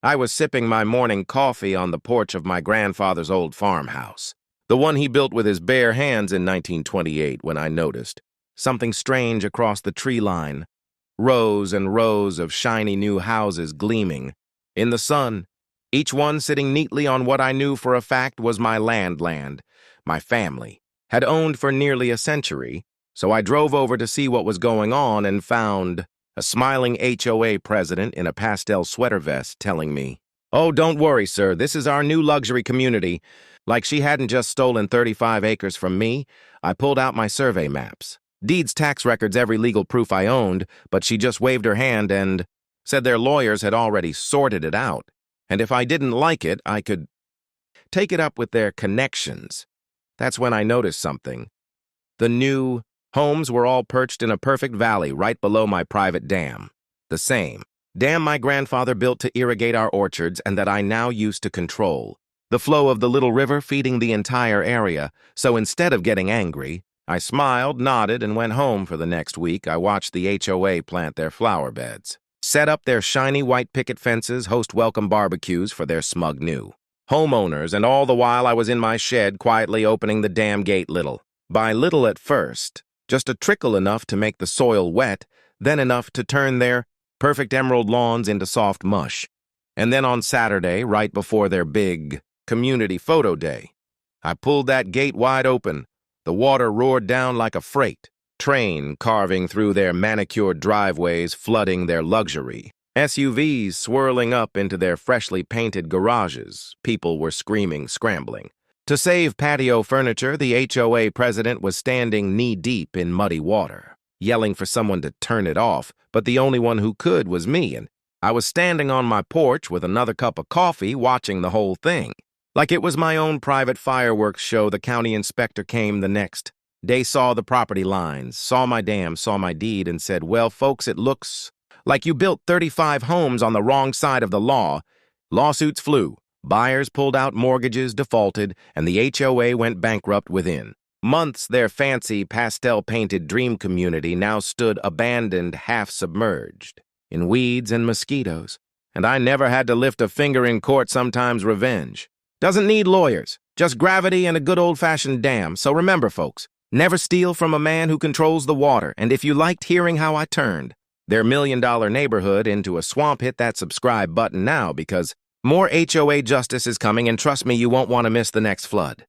I was sipping my morning coffee on the porch of my grandfather's old farmhouse, the one he built with his bare hands in 1928, when I noticed something strange across the tree line. Rows and rows of shiny new houses gleaming in the sun, each one sitting neatly on what I knew for a fact was my land my family had owned for nearly a century. So I drove over to see what was going on and found a smiling HOA president in a pastel sweater vest telling me, "Oh, don't worry, sir, this is our new luxury community." Like she hadn't just stolen 35 acres from me, I pulled out my survey maps. Deeds, tax records, every legal proof I owned, but she just waved her hand and said their lawyers had already sorted it out, and if I didn't like it, I could take it up with their connections. That's when I noticed something. The new homes were all perched in a perfect valley right below my private dam. The same dam my grandfather built to irrigate our orchards and that I now used to control. The flow of the little river feeding the entire area, so instead of getting angry, I smiled, nodded, and went home for the next week. I watched the HOA plant their flower beds, set up their shiny white picket fences, host welcome barbecues for their smug new homeowners, and all the while I was in my shed quietly opening the dam gate little by little at first. Just a trickle enough to make the soil wet, then enough to turn their perfect emerald lawns into soft mush. And then on Saturday, right before their big community photo day, I pulled that gate wide open. The water roared down like a freight train carving through their manicured driveways, flooding their luxury SUVs, swirling up into their freshly painted garages. People were screaming, scrambling. To save patio furniture, the HOA president was standing knee-deep in muddy water, yelling for someone to turn it off, but the only one who could was me, and I was standing on my porch with another cup of coffee watching the whole thing. Like it was my own private fireworks show. The county inspector came the next day, saw the property lines, saw my dam, saw my deed, and said, "Well, folks, it looks like you built 35 homes on the wrong side of the law." Lawsuits flew. Buyers pulled out mortgages, defaulted, and the HOA went bankrupt within months. Their fancy, pastel-painted dream community now stood abandoned, half-submerged in weeds and mosquitoes. And I never had to lift a finger in court. Sometimes revenge doesn't need lawyers, just gravity and a good old-fashioned dam. So remember, folks, never steal from a man who controls the water. And if you liked hearing how I turned their million-dollar neighborhood into a swamp, hit that subscribe button now, because more HOA justice is coming, and trust me, you won't want to miss the next flood.